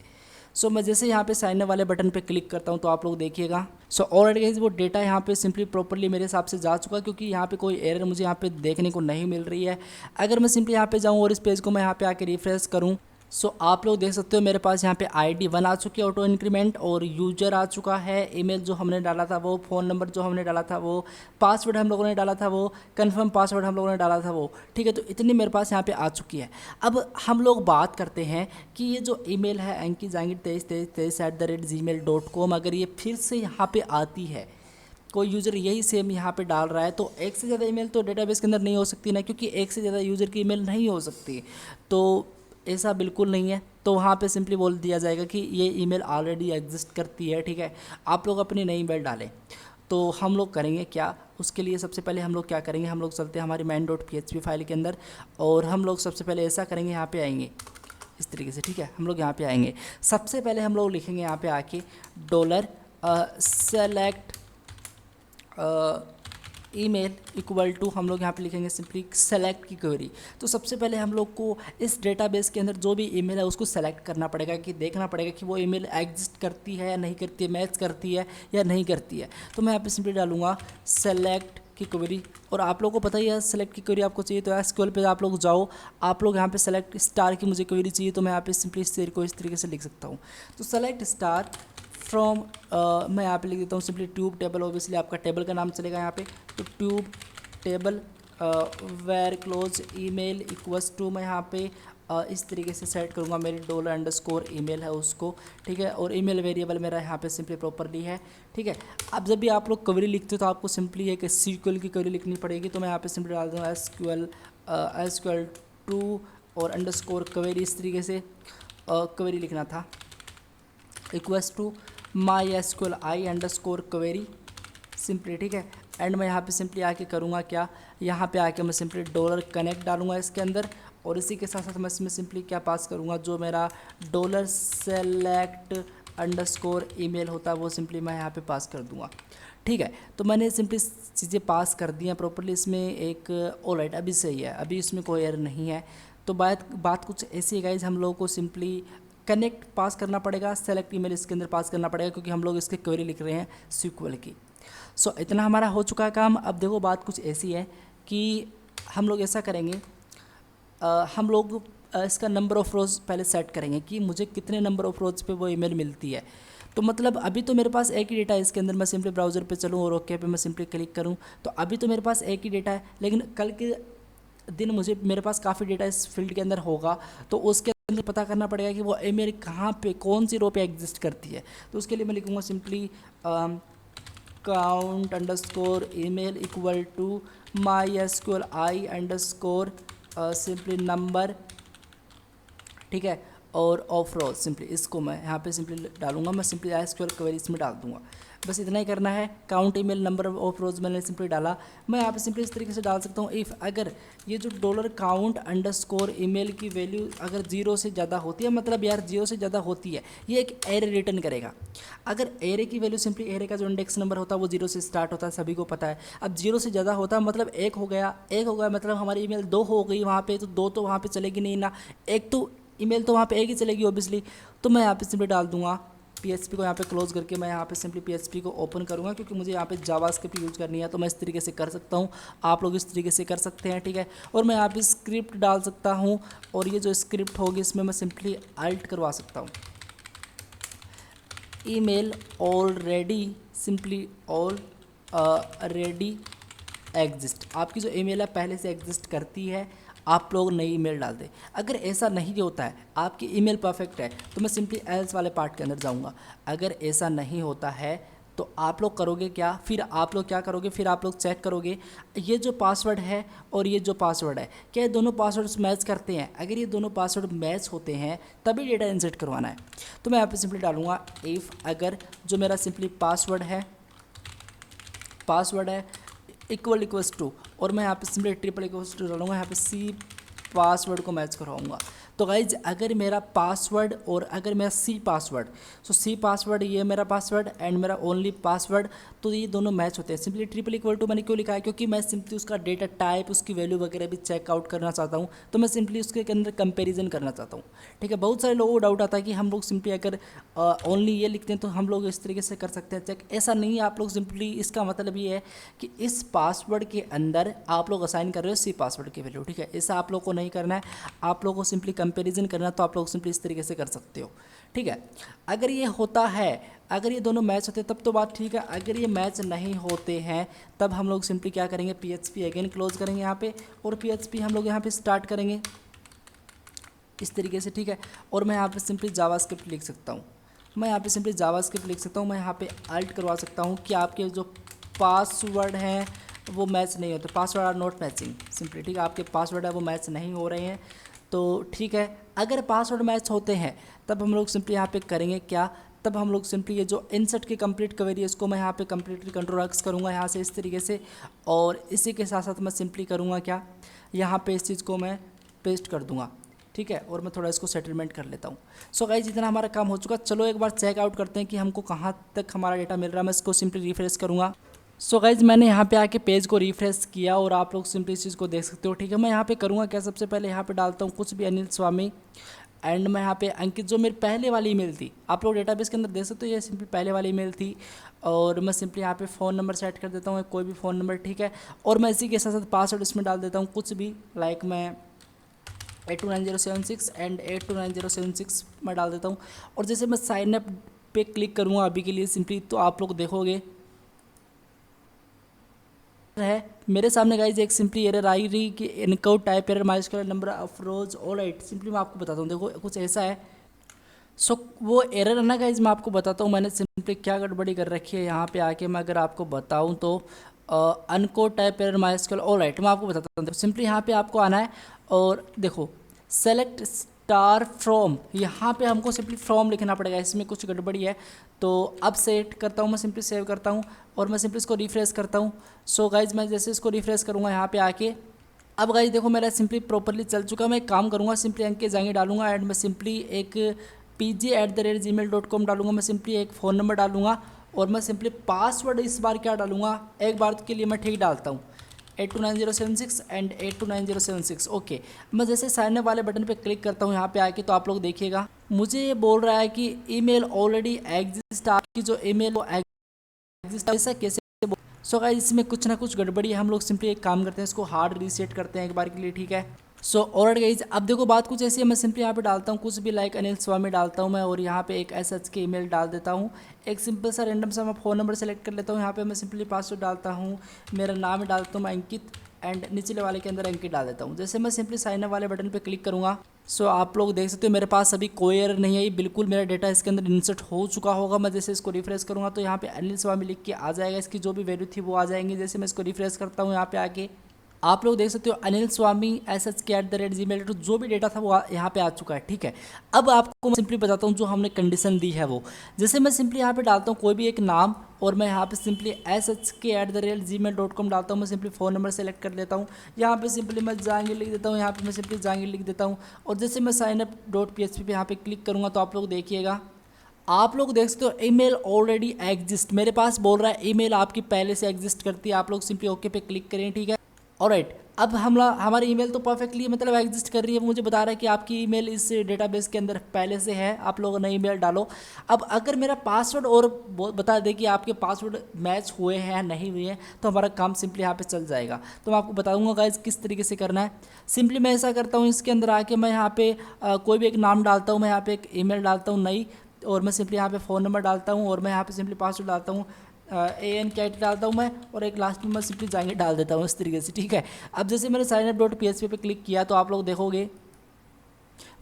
Speaker 1: सो मैं जैसे यहाँ पे साइन वाले बटन पे क्लिक करता हूँ तो आप लोग देखिएगा, सो ऑलरेडी गाइस वो डेटा यहाँ पे सिंपली प्रॉपर्ली मेरे हिसाब से जा चुका, क्योंकि यहाँ पे कोई एरर मुझे यहाँ पे देखने को नहीं मिल रही है। अगर मैं सिंपली यहाँ पे जाऊँ और इस पेज को मैं यहाँ पे आके रिफ्रेश करूँ, सो आप लोग देख सकते हो मेरे पास यहाँ पे ID 1 आ चुकी है ऑटो इंक्रीमेंट, और यूजर आ चुका है, ईमेल जो हमने डाला था वो, फ़ोन नंबर जो हमने डाला था वो, पासवर्ड हम लोगों ने डाला था वो, कंफर्म पासवर्ड हम लोगों ने डाला था वो। ठीक है, तो इतनी मेरे पास यहाँ पे आ चुकी है। अब हम लोग बात करते हैं कि ये जो ईमेल है anki.jangir2323@gmail.com, अगर ये फिर से यहाँ पर आती है, कोई यूज़र यही सेम यहाँ पे डाल रहा है, तो एक से ज़्यादा ईमेल तो डेटाबेस के अंदर नहीं हो सकती ना, क्योंकि एक से ज़्यादा यूज़र की ईमेल नहीं हो सकती, तो ऐसा बिल्कुल नहीं है। तो वहाँ पे सिंपली बोल दिया जाएगा कि ये ईमेल ऑलरेडी एग्जिस्ट करती है। ठीक है, आप लोग अपनी नई ईमेल डालें। तो हम लोग करेंगे क्या, उसके लिए सबसे पहले हम लोग क्या करेंगे, हम लोग चलते हैं हमारी main.php फाइल के अंदर, और हम लोग सबसे पहले ऐसा करेंगे, यहाँ पे आएंगे इस तरीके से। ठीक है, हम लोग यहाँ पे आएंगे, सबसे पहले हम लोग लिखेंगे यहाँ पे आके $select ईमेल इक्वल टू, हम लोग यहाँ पे लिखेंगे सिंपली सेलेक्ट की क्वेरी। तो सबसे पहले हम लोग को इस डेटाबेस के अंदर जो भी ईमेल है उसको सेलेक्ट करना पड़ेगा, कि देखना पड़ेगा कि वो ईमेल एग्जिस्ट करती है या नहीं करती है, मैच करती है या नहीं करती है। तो मैं यहाँ पे सिंपली डालूँगा सेलेक्ट की क्वेरी, और आप लोगों को पता ही है सेलेक्ट की क्वेरी आपको चाहिए तो एसक्यूएल पे आप लोग जाओ, आप लोग यहाँ पे सेलेक्ट स्टार की मुझे क्वेरी चाहिए, तो मैं यहाँ पे सिंपली इस तरीके से लिख सकता हूँ। तो सेलेक्ट स्टार फ्रॉम मैं यहाँ पे लिख देता हूँ सिंपली ट्यूब टेबल, ऑब्वियसली आपका टेबल का नाम चलेगा यहाँ पे, तो tube table where clause email equals to, मैं यहाँ पे इस तरीके से सेट करूँगा मेरी $_email है उसको। ठीक है, और ईमेल वेरिएबल मेरा यहाँ पे सिंपली प्रॉपरली है। ठीक है, अब जब भी आप लोग क्वेरी लिखते हो तो आपको सिंपली एक SQL की क्वेरी लिखनी पड़ेगी, तो मैं यहाँ पे सिंपली डाल दूँगा SQL2 और _query, इस तरीके से क्वेरी लिखना था, इक्वल्स टू MySQLi_query सिंपली। ठीक है, एंड मैं यहाँ पे सिंपली आके करूँगा क्या, यहाँ पे आके मैं सिंपली $connect डालूँगा इसके अंदर, और इसी के साथ साथ मैं इसमें सिंपली क्या पास करूँगा, जो मेरा $select_email होता है वो सिंपली मैं यहाँ पे पास कर दूँगा। ठीक है, तो मैंने सिंपली चीज़ें पास कर दी हैं प्रॉपर्ली, इसमें एक ऑलराइट अभी सही है, अभी इसमें कोई एरर नहीं है। तो बात कुछ ऐसी है गाइज, हम लोगों को सिंपली कनेक्ट पास करना पड़ेगा, सेलेक्ट ईमेल इसके अंदर पास करना पड़ेगा, क्योंकि हम लोग इसकी क्वेरी लिख रहे हैं SQL की। सो इतना हमारा हो चुका है काम। अब देखो बात कुछ ऐसी है कि हम लोग ऐसा करेंगे, हम लोग इसका नंबर ऑफ़ रोज़ पहले सेट करेंगे कि मुझे कितने नंबर ऑफ़ रोज़ पे वो ईमेल मिलती है। तो मतलब अभी तो मेरे पास एक ही डेटा है इसके अंदर, मैं सिंपली ब्राउज़र पे चलूँ और ओके पे मैं सिंपली क्लिक करूँ, तो अभी तो मेरे पास एक ही डेटा है, लेकिन कल के दिन मेरे पास काफ़ी डेटा इस फील्ड के अंदर होगा, तो उसके अंदर पता करना पड़ेगा कि वो ईमेल कहाँ पे, कौन सी रो पे एग्जिस्ट करती है। तो उसके लिए मैं लिखूँगा simply count_email equal to MySQLi_ simply number. ठीक है, और ऑफ रोज सिंपली इसको मैं यहाँ पे सिंपली डालूंगा, मैं सिंपली SQL क्वेरी इसमें डाल दूंगा। बस इतना ही करना है। काउंट ईमेल नंबर ऑफ रोज मैंने सिंपली डाला। मैं यहाँ पे सिंपली इस तरीके से डाल सकता हूँ, इफ़ अगर ये जो $count_ ईमेल की वैल्यू अगर 0 से ज़्यादा होती है, मतलब यार 0 से ज़्यादा होती है, ये एक एरे रिटर्न करेगा। अगर एरे की वैल्यू सिंपली एरे का जो इंडेक्स नंबर होता है वो 0 से स्टार्ट होता है, सभी को पता है। अब 0 से ज़्यादा होता है मतलब 1 हो गया, 1 हो गया मतलब हमारी ईमेल 2 हो गई वहाँ पे, तो 2 तो वहाँ पे चलेगी नहीं ना, एक तो ईमेल तो वहाँ पे एक ही चलेगी ऑब्वियसली। तो मैं यहाँ पे सिंपली डाल दूंगा PHP को यहाँ पे क्लोज करके मैं यहाँ पे सिंपली PHP को ओपन करूँगा, क्योंकि मुझे यहाँ पे जावास्क्रिप्ट यूज़ करनी है, तो मैं इस तरीके से कर सकता हूँ, आप लोग इस तरीके से कर सकते हैं, ठीक है। और मैं यहाँ पे स्क्रिप्ट डाल सकता हूँ, और ये जो स्क्रिप्ट होगी इसमें मैं सिंपली अल्ट करवा सकता हूँ, email already simply already exist. आपकी जो ईमेल है पहले से एग्जिस्ट करती है, आप लोग नई ईमेल डाल दें। अगर ऐसा नहीं होता है, आपकी ईमेल परफेक्ट है, तो मैं सिंपली एल्स वाले पार्ट के अंदर जाऊंगा। अगर ऐसा नहीं होता है तो आप लोग करोगे क्या, फिर आप लोग क्या करोगे, फिर आप लोग चेक करोगे ये जो पासवर्ड है और ये जो पासवर्ड है, क्या ये दोनों पासवर्ड्स मैच करते हैं। अगर ये दोनों पासवर्ड मैच होते हैं तभी डेटा इंसर्ट करवाना है। तो मैं यहाँ पे सिंपली डालूंगा इफ़ अगर जो मेरा सिंपली पासवर्ड है इक्वल्स टू, और मैं यहाँ पे सिंपली ट्रिपल इक्वल्स टू डालूंगा, यहाँ पे सी पासवर्ड को मैच करवाऊंगा। तो गाइज अगर मेरा पासवर्ड और अगर मेरा सी पासवर्ड, सो सी पासवर्ड ये मेरा पासवर्ड एंड मेरा ओनली पासवर्ड, तो ये दोनों मैच होते हैं। सिंपली ट्रिपल इक्वल टू मैंने क्यों लिखा है, क्योंकि मैं सिंपली उसका डेटा टाइप, उसकी वैल्यू वगैरह भी चेकआउट करना चाहता हूँ, तो मैं सिंपली उसके अंदर कंपेरिजन करना चाहता हूँ, ठीक है। बहुत सारे लोगों को डाउट आता है कि हम लोग सिंपली अगर ओनली ये लिखते हैं तो हम लोग इस तरीके से कर सकते हैं चेक, ऐसा नहीं है। आप लोग सिंपली इसका मतलब ये है कि इस पासवर्ड के अंदर आप लोग असाइन कर रहे हो सी पासवर्ड की वैल्यू, ठीक है। ऐसा आप लोग को नहीं करना है, आप लोग को सिंपली कंपैरिजन करना, तो आप लोग सिंपली इस तरीके से कर सकते हो, ठीक है। अगर ये होता है, अगर ये दोनों मैच होते हैं तब तो बात ठीक है। अगर ये मैच नहीं होते हैं तब हम लोग सिंपली क्या करेंगे, PHP अगेन क्लोज करेंगे यहाँ पे, और PHP हम लोग यहाँ पे स्टार्ट करेंगे इस तरीके से, ठीक है। और मैं यहाँ पे सिंपली जावास्क्रिप्ट लिख सकता हूँ, मैं यहाँ पे सिंपली जावास्क्रिप्ट लिख सकता हूँ। मैं यहाँ पे अल्ट करवा सकता हूँ कि आपके जो पासवर्ड हैं वो मैच नहीं होते, password are not matching simply, ठीक है। आपके पासवर्ड है वो मैच नहीं हो रहे हैं, तो ठीक है। अगर पासवर्ड मैच होते हैं तब हम लोग सिंपली यहाँ पे करेंगे क्या, तब हम लोग सिंपली ये जो इंसर्ट की कंप्लीट क्वेरी है इसको मैं यहाँ पे कंप्लीटली Ctrl+X करूँगा यहाँ से इस तरीके से, और इसी के साथ साथ मैं सिंपली करूँगा क्या, यहाँ पे इस चीज़ को मैं पेस्ट कर दूँगा, ठीक है। और मैं थोड़ा इसको सेटलमेंट कर लेता हूँ। सो गाइस इतना हमारा काम हो चुका। चलो एक बार चेक आउट करते हैं कि हमको कहाँ तक हमारा डेटा मिल रहा है। मैं इसको सिंपली रिफ्रेश करूँगा। सो गाइज मैंने यहाँ पे आके पेज को रिफ्रेश किया और आप लोग सिंपली इस चीज़ को देख सकते हो, ठीक है। मैं यहाँ पे करूँगा क्या, सबसे पहले यहाँ पे डालता हूँ कुछ भी अनिल स्वामी एंड मैं यहाँ पे अंकित, जो मेरी पहले वाली ईमेल थी, आप लोग डेटाबेस के अंदर देख सकते हो, ये सिंपली पहले वाली ईमेल थी। और मैं सिंपली यहाँ पे फ़ोन नंबर सेट कर देता हूँ, कोई भी फ़ोन नंबर, ठीक है। और मैं इसी के साथ साथ पासवर्ड इसमें डाल देता हूँ कुछ भी, लाइक मैं 829076 एंड 829076 मैं डाल देता हूँ। और जैसे मैं साइन अप पे क्लिक करूँगा अभी के लिए सिंपली, तो आप लोग देखोगे है मेरे सामने गाइज एक सिंपली एरर आई रही कि uncaught type error MySQL number of rows all right. Simply मैं आपको बताता हूँ, देखो कुछ ऐसा है। सो वो एरर है ना गाइज, मैं आपको बताता हूँ मैंने सिंपली क्या गड़बड़ी कर रखी है। यहाँ पे आके मैं अगर आपको बताऊँ तो uncaught type error MySQL all right, मैं आपको बताता हूँ। सिंपली यहाँ पे आपको आना है और देखो सेलेक्ट स्टार फ्रॉम, यहाँ पे हमको सिंपली फ्रॉम लिखना पड़ेगा, इसमें कुछ गड़बड़ी है। तो अब सेट करता हूँ मैं, सिंपली सेव करता हूँ और मैं सिंपली इसको रिफ्रेश करता हूँ। सो गाइज मैं जैसे इसको रिफ्रेश करूँगा यहाँ पे आके, अब गाइज देखो मेरा सिंपली प्रॉपरली चल चुका। मैं एक काम करूँगा, सिंपली अंकित जांगी डालूंगा एंड मैं सिंपली एक pg@gmail.com डालूंगा। मैं सिंपली एक फ़ोन नंबर डालूंगा और मैं सिंपली पासवर्ड इस बार क्या डालूंगा, एक बार के लिए मैं ठीक डालता हूँ 829076 एंड 829076, ओके। मैं जैसे साइन अप वाले बटन पे क्लिक करता हूँ यहाँ पे आके, तो आप लोग देखिएगा मुझे ये बोल रहा है कि ईमेल ऑलरेडी एग्जिस्ट, आपकी जो ईमेल वो एग्जिस्ट, ऐसा कैसे। सो गाइस इसमें कुछ ना कुछ गड़बड़ी है, हम लोग सिंपली एक काम करते हैं, इसको हार्ड रीसेट करते हैं एक बार के लिए, ठीक है। सो ऑलराइट गाइज, अब देखो बात कुछ ऐसी है, मैं सिंपली यहाँ पे डालता हूँ कुछ भी, लाइक अनिल स्वामी डालता हूँ मैं, और यहाँ पे एक SH की ईमेल डाल देता हूँ। एक सिंपल सा रैंडम सा मैं फ़ोन नंबर सेलेक्ट कर लेता हूँ, यहाँ पे मैं सिंपली पासवर्ड डालता हूँ, मेरा नाम डालता हूँ मैं अंकित एंड निचले वाले के अंदर अंकित डाल देता हूँ। जैसे मैं सिंपली साइन अप वाले बटन पे क्लिक करूँगा, सो आप लोग देख सकते हो मेरे पास अभी कोई एरर नहीं है, बिल्कुल मेरा डेटा इसके अंदर इंसर्ट हो चुका होगा। मैं जैसे इसको रिफ्रेश करूँगा तो यहाँ पे अनिल स्वामी लिख के आ जाएगा, इसकी जो भी वैल्यू थी वो आ जाएंगी। जैसे मैं इसको रिफ्रेश करता हूँ यहाँ पे आके, आप लोग देख सकते हो अनिल स्वामी SHK@gmail, जो भी डेटा था वो यहाँ पे आ चुका है। ठीक है, अब आपको मैं सिंपली बताता हूँ जो हमने कंडीशन दी है वो। जैसे मैं सिंपली यहाँ पे डालता हूँ कोई भी एक नाम और मैं यहाँ पे सिंपली SHK@gmail.com डालता हूँ। मैं सिंपली फ़ोन नंबर सेलेक्ट कर लेता हूँ, यहाँ पे सिंपली मैं जहांगीर लिख देता हूँ, यहाँ पे मैं सिंपली जहांगीर लिख देता हूँ। और जैसे मैं signup.php पे यहाँ पे क्लिक करूँगा तो आप लोग देखिएगा, आप लोग देख सकते हो ईमेल ऑलरेडी एग्जिस्ट, मेरे पास बोल रहा है ईमेल आपकी पहले से एग्जिस्ट करती है। आप लोग सिंपली ओके पे क्लिक करें। ठीक है, ऑलराइट, अब हमारी ईमेल तो परफेक्टली मतलब एग्जिस्ट कर रही है। मुझे बता रहा है कि आपकी ईमेल इस डेटाबेस के अंदर पहले से है, आप लोगों ने ईमेल डालो। अब अगर मेरा पासवर्ड और बता दे कि आपके पासवर्ड मैच हुए हैं या नहीं हुए हैं तो हमारा काम सिंपली यहाँ पे चल जाएगा। तो मैं आपको बताऊंगा गाइस किस तरीके से करना है। सिंपली मैं ऐसा करता हूँ, इसके अंदर आके मैं यहाँ पे कोई भी एक नाम डालता हूँ, मैं यहाँ पे एक ईमेल डालता हूँ नई, और मैं सिंपली यहाँ पे फ़ोन नंबर डालता हूँ और मैं यहाँ पे सिंपली पासवर्ड डालता हूँ AN कैट डालता हूँ मैं, और एक लास्ट में मैं सिंपली जाएंगे डाल देता हूँ इस तरीके से। ठीक है, अब जैसे मैंने signup.php पे क्लिक किया तो आप लोग देखोगे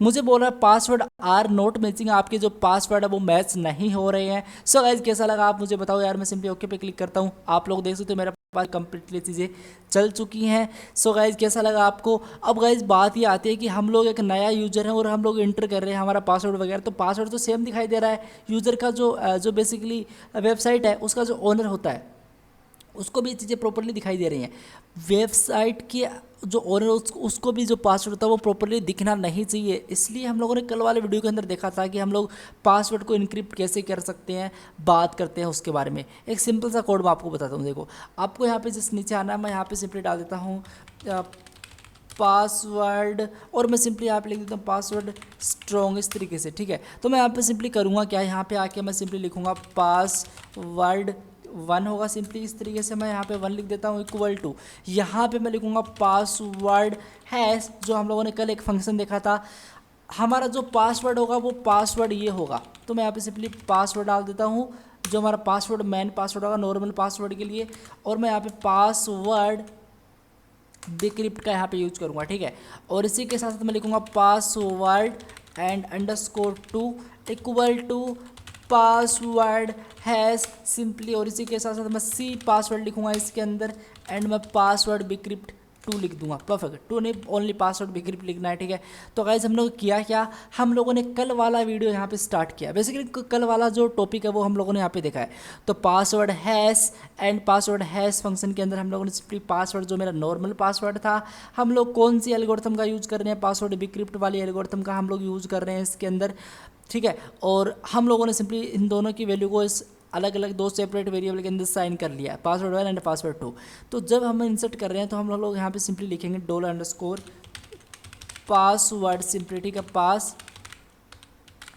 Speaker 1: मुझे बोल रहा है पासवर्ड आर नॉट मैचिंग, आपके जो पासवर्ड है वो मैच नहीं हो रहे हैं। सो गाइज कैसा लगा आप मुझे बताओ यार। मैं सिंपली ओके पे क्लिक करता हूँ, आप लोग देख सकते हो मेरे पास कंप्लीटली चीज़ें चल चुकी हैं। सो गाइज कैसा लगा आपको। अब गाइज बात ये आती है कि हम लोग एक नया यूजर है और हम लोग इंटर कर रहे हैं हमारा पासवर्ड वगैरह, तो पासवर्ड तो सेम दिखाई दे रहा है। यूज़र का जो बेसिकली वेबसाइट है उसका जो ओनर होता है उसको भी चीज़ें प्रॉपरली दिखाई दे रही हैं। वेबसाइट के जो ओनर उसको भी जो पासवर्ड होता है वो प्रॉपरली दिखना नहीं चाहिए। इसलिए हम लोगों ने कल वाले वीडियो के अंदर देखा था कि हम लोग पासवर्ड को इनक्रिप्ट कैसे कर सकते हैं, बात करते हैं उसके बारे में। एक सिंपल सा कोड मैं आपको बताता हूँ। देखो आपको यहाँ पे जिस नीचे आना है, मैं यहाँ पे सिंपली डाल देता हूँ पासवर्ड, और मैं सिंपली यहाँ पे लिख देता हूँ पासवर्ड स्ट्रॉन्ग इस तरीके से। ठीक है, तो मैं यहाँ पे सिंपली करूँगा क्या, यहाँ पे आके मैं सिंपली लिखूँगा पासवर्ड 1 होगा सिंपली इस तरीके से। मैं यहाँ पे 1 लिख देता हूँ इक्वल टू, यहाँ पे मैं लिखूँगा पासवर्ड हैश, जो हम लोगों ने कल एक फंक्शन देखा था, हमारा जो पासवर्ड होगा वो पासवर्ड ये होगा। तो मैं यहाँ पे सिंपली पासवर्ड डाल देता हूँ, जो हमारा पासवर्ड मेन पासवर्ड होगा नॉर्मल पासवर्ड के लिए, और मैं यहाँ पे पासवर्ड डिक्रिप्ट का यहाँ पे यूज करूँगा। ठीक है, और इसी के साथ साथ मैं लिखूँगा password and _2 equal to password hash simply, और इसी के साथ साथ मैं C पासवर्ड लिखूँगा इसके अंदर, एंड मैं पासवर्ड बिक्रिप्ट 2 लिख दूंगा। परफेक्ट, 2 नहीं ओनली पासवर्ड बिक्रिप्ट लिखना है। ठीक है, तो गाइस हम लोग किया क्या, हम लोगों ने कल वाला वीडियो यहाँ पे स्टार्ट किया। बेसिकली कल वाला जो टॉपिक है वो हम लोगों ने यहाँ पे देखा है। तो password hash and password hash function के अंदर हम लोगों ने सिंपली पासवर्ड जो मेरा नॉर्मल पासवर्ड था, हम लोग कौन सी एल्गोरिथम का यूज़ कर रहे हैं, पासवर्ड बिक्रिप्ट वाली एल्गोरिथम का हम लोग यूज़ कर रहे हैं इसके अंदर। ठीक है, और हम लोगों ने सिंपली इन दोनों की वैल्यू को इस अलग अलग 2 सेपरेट वेरिएबल के अंदर साइन कर लिया, पासवर्ड 1 एंड पासवर्ड 2। तो जब हम इंसर्ट कर रहे हैं तो हम लोग यहाँ पे सिंपली लिखेंगे $_ पासवर्ड सिंपली। ठीक है, पासवर्ड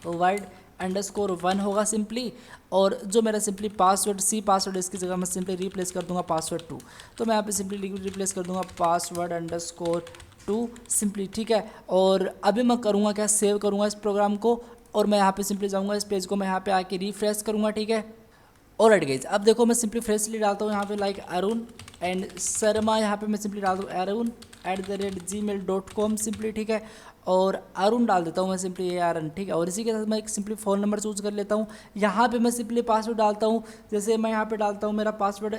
Speaker 1: _1 होगा सिंपली, और जो मेरा सिंपली पासवर्ड C पासवर्ड इसकी जगह मैं सिंपली रिप्लेस कर दूंगा पासवर्ड 2। तो मैं यहाँ पे सिंपली रिप्लेस कर दूंगा पासवर्ड _2 सिंपली। ठीक है, और अभी मैं करूँगा क्या, सेव करूँगा इस प्रोग्राम को, और मैं यहाँ पे सिंपली जाऊँगा इस पेज को, मैं यहाँ पे आके रिफ्रेश करूँगा। ठीक है, ऑलराइट गाइज, अब देखो मैं सिंपली फ्रेशली डालता हूँ यहाँ पे लाइक अरुण एंड शर्मा, यहाँ पे मैं सिंपली डालता हूँ arun@gmail.com सिंपली। ठीक है, और अरुण डाल देता हूँ मैं सिंपली ARN। ठीक है, और इसी के साथ मैं एक सिंपली फ़ोन नंबर चूज़ कर लेता हूँ। यहाँ पे मैं सिंपली पासवर्ड डालता हूँ, जैसे मैं यहाँ पे डालता हूँ मेरा पासवर्ड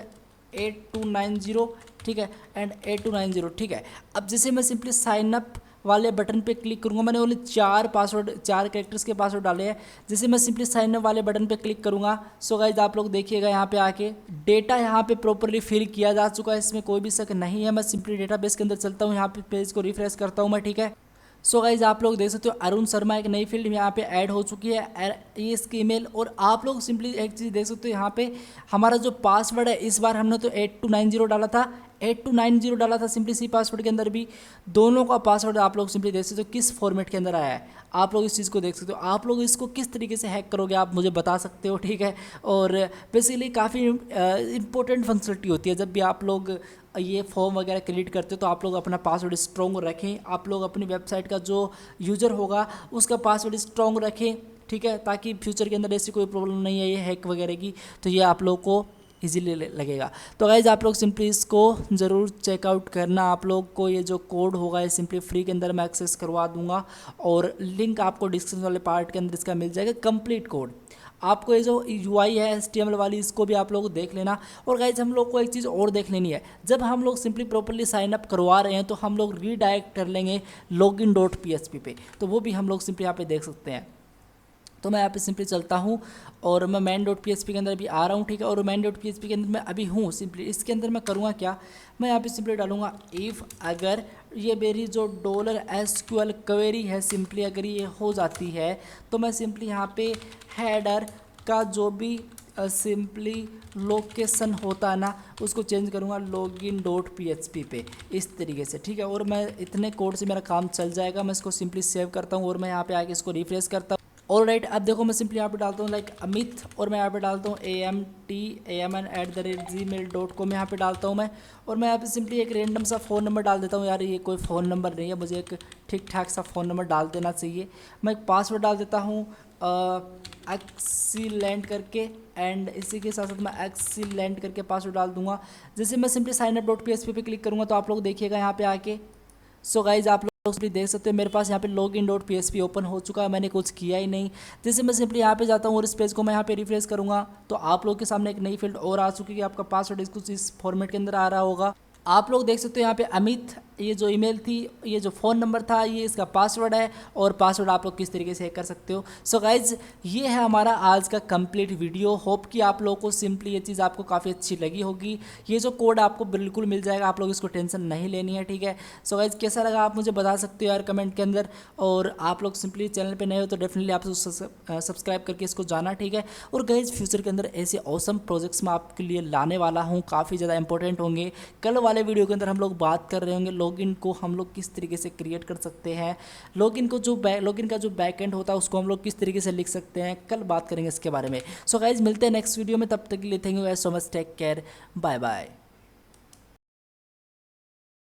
Speaker 1: 8290। ठीक है, एंड 8290। ठीक है, अब जैसे मैं सिंपली साइन अप वाले बटन पे क्लिक करूंगा, मैंने ओनली 4 कैरेक्टर्स के पासवर्ड डाले हैं। जैसे मैं सिंपली साइन अप वाले बटन पे क्लिक करूंगा, सो गाइज आप लोग देखिएगा यहाँ पे आके डेटा यहाँ पे प्रॉपरली फिल किया जा चुका है, इसमें कोई भी शक नहीं है। मैं सिंपली डेटाबेस के अंदर चलता हूँ, यहाँ पे पेज को रिफ्रेश करता हूँ मैं। ठीक है, सो गाइज आप लोग देख सकते हो अरुण शर्मा एक नई फील्ड यहाँ पे ऐड हो चुकी है, ये इसकी ईमेल। और आप लोग सिंपली एक चीज़ देख सकते हो, यहाँ पे हमारा जो पासवर्ड है इस बार हमने तो 8290 डाला था, 8290 डाला था सिंपली C पासवर्ड के अंदर भी। दोनों का पासवर्ड आप लोग सिंपली देख सकते हो किस फॉर्मेट के अंदर आया है, आप लोग इस चीज़ को देख सकते हो। आप लोग इसको किस तरीके से हैक करोगे आप मुझे बता सकते हो। ठीक है, और बेसिकली काफ़ी इंपॉर्टेंट फंक्शनलिटी होती है जब भी आप लोग ये फॉर्म वगैरह क्रिएट करते हो, तो आप लोग अपना पासवर्ड स्ट्रॉन्ग रखें। आप लोग अपनी वेबसाइट का जो यूज़र होगा उसका पासवर्ड स्ट्रॉन्ग रखें। ठीक है, ताकि फ्यूचर के अंदर ऐसी कोई प्रॉब्लम नहीं है ये हैक वगैरह की, तो ये आप लोग को इजीली लगेगा। तो गाइज आप लोग सिंपली इसको ज़रूर चेकआउट करना। आप लोग को ये जो कोड होगा ये सिंपली फ्री के अंदर मैं एक्सेस करवा दूंगा, और लिंक आपको डिस्क्रिप्शन वाले पार्ट के अंदर इसका मिल जाएगा कंप्लीट कोड। आपको ये जो UI है HTML वाली, इसको भी आप लोग देख लेना। और गाइज हम लोग को एक चीज़ और देख लेनी है, जब हम लोग सिंपली प्रॉपरली साइन अप करवा रहे हैं तो हम लोग रीडायरेक्ट कर लेंगे login.php पे, तो वो भी हम लोग सिंपली यहाँ पे देख सकते हैं। तो मैं यहाँ पे सिंपली चलता हूँ और मैं main.php के अंदर अभी आ रहा हूँ, ठीक है। और main.php के अंदर मैं अभी हूँ। सिंपली इसके अंदर मैं करूँगा क्या, मैं यहाँ पे सिंपली डालूँगा इफ़ अगर ये मेरी जो $SQL क्वेरी है सिंपली अगर ये हो जाती है तो मैं सिंपली यहाँ पे हेडर का जो भी सिंपली लोकेशन होता है ना उसको चेंज करूँगा login.php पे, इस तरीके से, ठीक है। और मैं इतने कोड से मेरा काम चल जाएगा। मैं इसको सिंपली सेव करता हूँ और मैं यहाँ पे आके इसको रिफ्रेश करता हूँ। और राइट, अब देखो मैं सिंपली यहाँ पे डालता हूँ लाइक अमित, और मैं यहाँ पे डालता हूँ amtamn@gmail.com यहाँ पे डालता हूँ मैं। और मैं यहाँ पे सिंपली एक रेंडम सा फ़ोन नंबर डाल देता हूँ। यार ये कोई फ़ोन नंबर नहीं है, मुझे एक ठीक ठाक सा फ़ोन नंबर डाल देना चाहिए। मैं एक पासवर्ड डाल देता हूँ एक्सीलेंट करके, एंड इसी के साथ साथ मैं एक्सीलेंट करके पासवर्ड डाल दूंगा। जैसे मैं सिंपली signup.php पे क्लिक करूँगा तो आप लोग देखिएगा यहाँ पे आके, सो गाइज आप लोग भी देख सकते हैं मेरे पास यहाँ पे login.php ओपन हो चुका है, मैंने कुछ किया ही नहीं। जैसे मैं सिंपली यहाँ पे जाता हूँ और इस पेज को मैं यहाँ पे रिफ्रेश करूँगा तो आप लोग के सामने एक नई फील्ड और आ चुकी है। आपका पासवर्ड कुछ इस फॉर्मेट के अंदर आ रहा होगा। आप लोग देख सकते हो यहाँ पे अमित, ये जो ईमेल थी, ये जो फ़ोन नंबर था, ये इसका पासवर्ड है, और पासवर्ड आप लोग किस तरीके से हैक कर सकते हो। सो गाइज ये है हमारा आज का कंप्लीट वीडियो। होप कि आप लोगों को सिंपली ये चीज़ आपको काफ़ी अच्छी लगी होगी। ये जो कोड आपको बिल्कुल मिल जाएगा, आप लोग इसको टेंशन नहीं लेनी है, ठीक है। सो गाइज कैसा लगा आप मुझे बता सकते हो यार कमेंट के अंदर। और आप लोग सिंपली चैनल पर नए हो तो डेफिनेटली आप सब्सक्राइब करके इसको जाना, ठीक है। और गाइज फ्यूचर के अंदर ऐसे ऑसम प्रोजेक्ट्स मैं आपके लिए लाने वाला हूँ, काफ़ी ज़्यादा इंपॉर्टेंट होंगे। कल वाले वीडियो के अंदर हम लोग बात कर रहे होंगे लॉगिन को हम लोग किस तरीके से क्रिएट कर सकते हैं, लॉगिन का जो बैकएंड होता है उसको हम लोग किस तरीके से लिख सकते हैं, कल बात करेंगे इसके बारे में। सो गाइज मिलते हैं नेक्स्ट वीडियो में, तब तक के लिए thank you guys so much, take care, bye bye.